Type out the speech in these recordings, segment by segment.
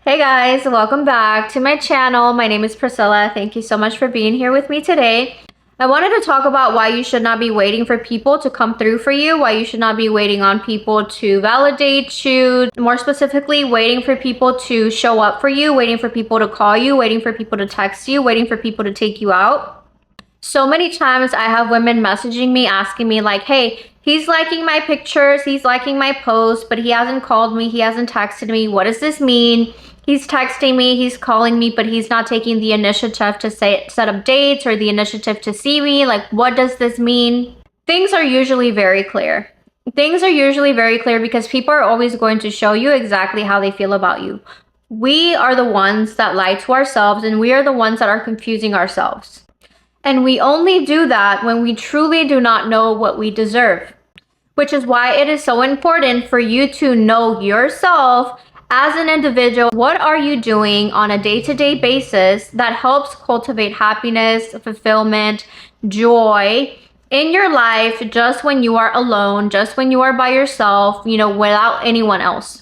Hey guys, welcome back to my channel. My name is Priscilla. Thank you so much for being here with me today. I wanted to talk about why you should not be waiting for people to come through for you, why you should not be waiting on people to validate you, more specifically, waiting for people to show up for you, waiting for people to call you, waiting for people to text you, waiting for people to take you out. So many times I have women messaging me, asking me like, hey, he's liking my pictures, he's liking my posts, but he hasn't called me, he hasn't texted me. What does this mean? He's texting me, he's calling me, but he's not taking the initiative to set up dates or the initiative to see me. Like, what does this mean? Things are usually very clear. Things are usually very clear because people are always going to show you exactly how they feel about you. We are the ones that lie to ourselves, and we are the ones that are confusing ourselves. And we only do that when we truly do not know what we deserve, which is why it is so important for you to know yourself as an individual. What are you doing on a day-to-day basis that helps cultivate happiness, fulfillment, joy in your life just when you are alone, just when you are by yourself, without anyone else?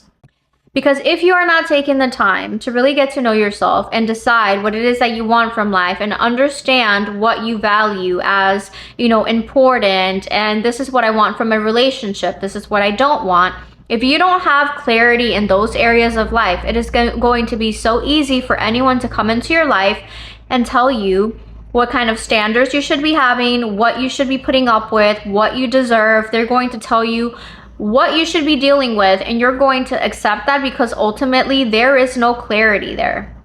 Because if you are not taking the time to really get to know yourself and decide what it is that you want from life and understand what you value as, important, and this is what I want from a relationship, this is what I don't want. If you don't have clarity in those areas of life, it is going to be so easy for anyone to come into your life and tell you what kind of standards you should be having, what you should be putting up with, what you deserve. They're going to tell you what you should be dealing with, and you're going to accept that because ultimately there is no clarity there.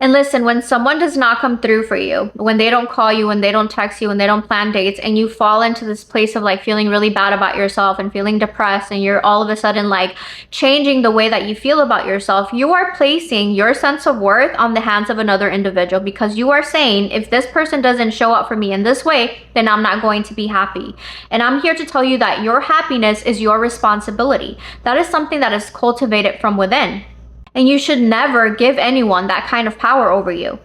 And listen, when someone does not come through for you, when they don't call you, when they don't text you, when they don't plan dates, and you fall into this place of like feeling really bad about yourself and feeling depressed, and you're all of a sudden like changing the way that you feel about yourself, you are placing your sense of worth on the hands of another individual, because you are saying, if this person doesn't show up for me in this way, then I'm not going to be happy. And I'm here to tell you that your happiness is your responsibility. That is something that is cultivated from within. And you should never give anyone that kind of power over you.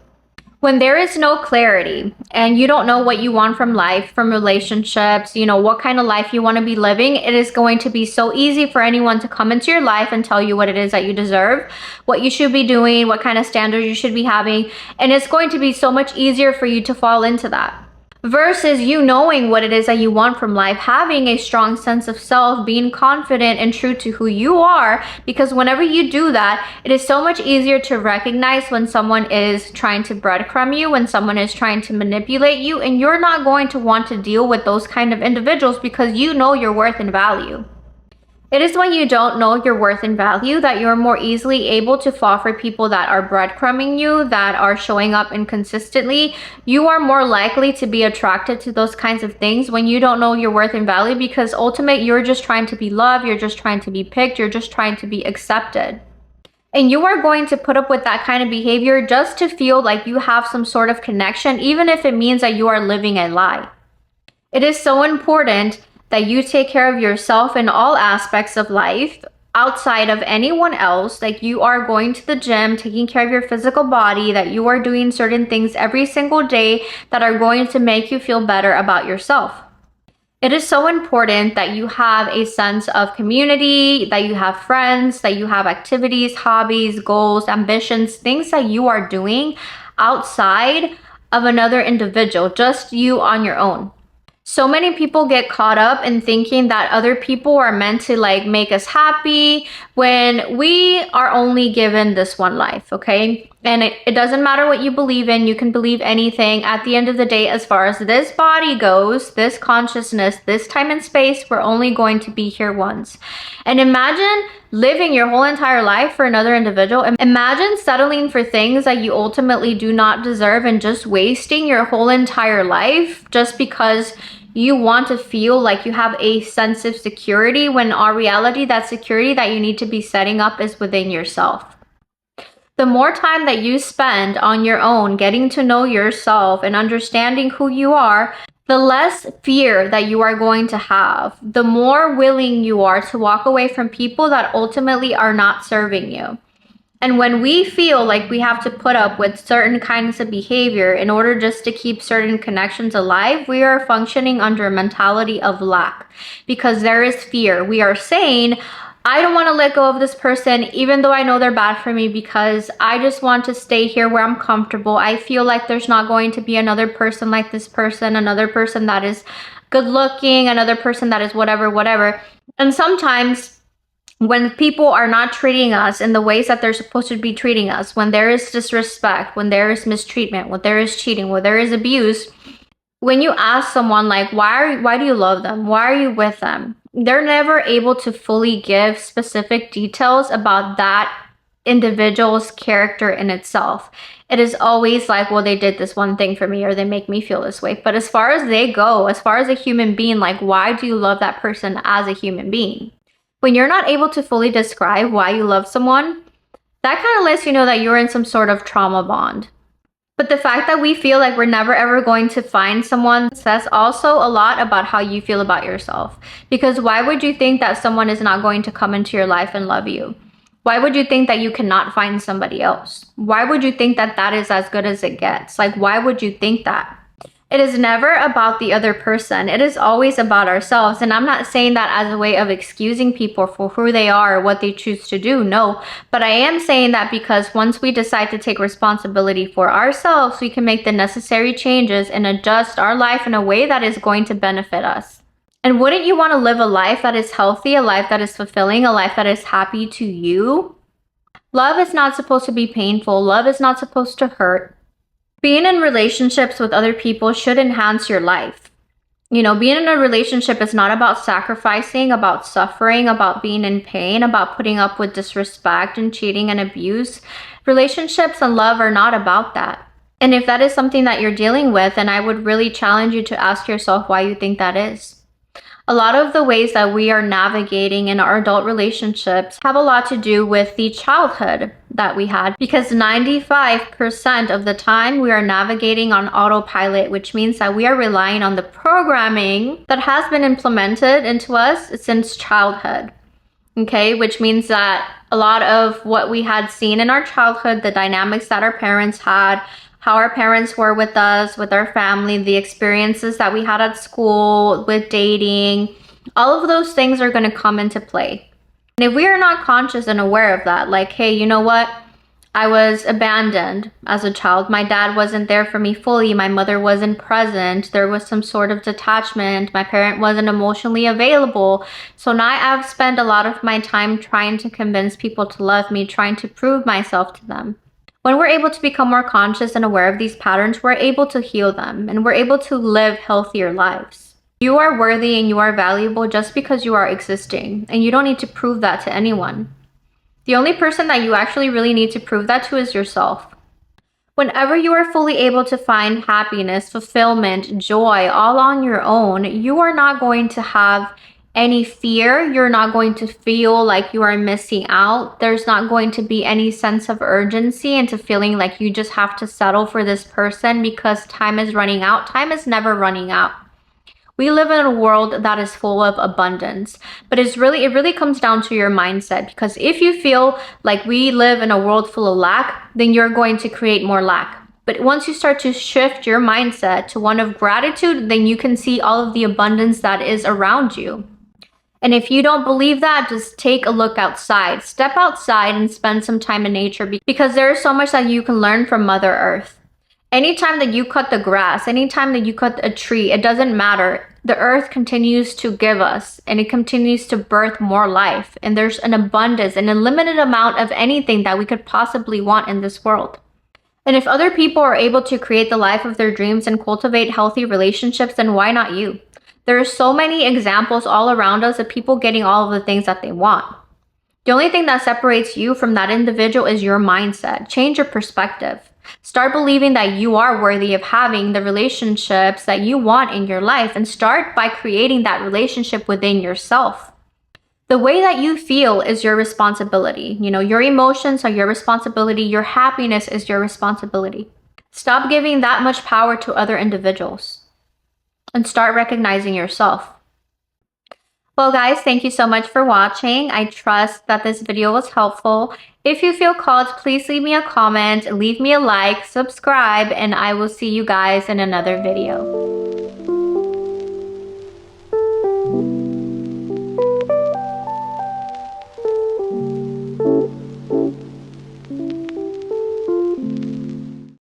When there is no clarity and you don't know what you want from life, from relationships, what kind of life you want to be living, it is going to be so easy for anyone to come into your life and tell you what it is that you deserve, what you should be doing, what kind of standards you should be having. And it's going to be so much easier for you to fall into that. Versus you knowing what it is that you want from life, having a strong sense of self, being confident and true to who you are. Because whenever you do that, it is so much easier to recognize when someone is trying to breadcrumb you, when someone is trying to manipulate you, and you're not going to want to deal with those kind of individuals because you know your worth and value. It is when you don't know your worth and value that you're more easily able to fall for people that are breadcrumbing you, that are showing up inconsistently. You are more likely to be attracted to those kinds of things when you don't know your worth and value, because ultimately you're just trying to be loved, you're just trying to be picked, you're just trying to be accepted. And you are going to put up with that kind of behavior just to feel like you have some sort of connection, even if it means that you are living a lie. It is so important that you take care of yourself in all aspects of life outside of anyone else. Like, you are going to the gym, taking care of your physical body, that you are doing certain things every single day that are going to make you feel better about yourself. It is so important that you have a sense of community, that you have friends, that you have activities, hobbies, goals, ambitions, things that you are doing outside of another individual, just you on your own. So many people get caught up in thinking that other people are meant to like make us happy when we are only given this one life, okay? And it doesn't matter what you believe in. You can believe anything. At the end of the day, as far as this body goes, this consciousness, this time and space, we're only going to be here once. And imagine living your whole entire life for another individual. Imagine settling for things that you ultimately do not deserve and just wasting your whole entire life just because you want to feel like you have a sense of security, when in reality, that security that you need to be setting up is within yourself. The more time that you spend on your own, getting to know yourself and understanding who you are, the less fear that you are going to have, the more willing you are to walk away from people that ultimately are not serving you. And when we feel like we have to put up with certain kinds of behavior in order just to keep certain connections alive, we are functioning under a mentality of lack, because there is fear. We are saying, I don't want to let go of this person even though I know they're bad for me, because I just want to stay here where I'm comfortable. I feel like there's not going to be another person like this person, another person that is good looking, another person that is whatever. And sometimes when people are not treating us in the ways that they're supposed to be treating us, when there is disrespect, when there is mistreatment, when there is cheating, when there is abuse, when you ask someone like, why do you love them? Why are you with them? They're never able to fully give specific details about that individual's character in itself. It is always like, well, they did this one thing for me, or they make me feel this way. But as far as they go, as far as a human being, like, why do you love that person as a human being? When you're not able to fully describe why you love someone, that kind of lets you know that you're in some sort of trauma bond. But the fact that we feel like we're never ever going to find someone says also a lot about how you feel about yourself. Because why would you think that someone is not going to come into your life and love you? Why would you think that you cannot find somebody else? Why would you think that that is as good as it gets? Like, why would you think that? It is never about the other person. It is always about ourselves. And I'm not saying that as a way of excusing people for who they are or what they choose to do. No, but I am saying that because once we decide to take responsibility for ourselves, we can make the necessary changes and adjust our life in a way that is going to benefit us. And wouldn't you want to live a life that is healthy, a life that is fulfilling, a life that is happy to you? Love is not supposed to be painful. Love is not supposed to hurt. Being in relationships with other people should enhance your life. You know, being in a relationship is not about sacrificing, about suffering, about being in pain, about putting up with disrespect and cheating and abuse. Relationships and love are not about that. And if that is something that you're dealing with, then I would really challenge you to ask yourself why you think that is. A lot of the ways that we are navigating in our adult relationships have a lot to do with the childhood that we had, because 95% of the time we are navigating on autopilot, which means that we are relying on the programming that has been implemented into us since childhood. Okay, which means that a lot of what we had seen in our childhood, the dynamics that our parents had, how our parents were with us, with our family, the experiences that we had at school, with dating, all of those things are going to come into play. And if we are not conscious and aware of that, like, hey, you know what? I was abandoned as a child. My dad wasn't there for me fully. My mother wasn't present. There was some sort of detachment. My parent wasn't emotionally available. So now I've spent a lot of my time trying to convince people to love me, trying to prove myself to them. When we're able to become more conscious and aware of these patterns, we're able to heal them and we're able to live healthier lives. You are worthy and you are valuable just because you are existing, and you don't need to prove that to anyone. The only person that you actually really need to prove that to is yourself. Whenever you are fully able to find happiness, fulfillment, joy all on your own, you are not going to have any fear. You're not going to feel like you are missing out. There's not going to be any sense of urgency into feeling like you just have to settle for this person because time is running out. Time is never running out. We live in a world that is full of abundance, but it really comes down to your mindset, because if you feel like we live in a world full of lack, then you're going to create more lack. But once you start to shift your mindset to one of gratitude, then you can see all of the abundance that is around you. And if you don't believe that, just take a look outside. Step outside and spend some time in nature, because there is so much that you can learn from Mother Earth. Anytime that you cut the grass, anytime that you cut a tree, it doesn't matter. The earth continues to give us, and it continues to birth more life. And there's an abundance, an unlimited amount of anything that we could possibly want in this world. And if other people are able to create the life of their dreams and cultivate healthy relationships, then why not you? There are so many examples all around us of people getting all of the things that they want. The only thing that separates you from that individual is your mindset. Change your perspective. Start believing that you are worthy of having the relationships that you want in your life, and start by creating that relationship within yourself. The way that you feel is your responsibility. You know, your emotions are your responsibility. Your happiness is your responsibility. Stop giving that much power to other individuals and start recognizing yourself. Well guys, thank you so much for watching. I trust that this video was helpful. If you feel called, please leave me a comment, leave me a like, subscribe, and I will see you guys in another video.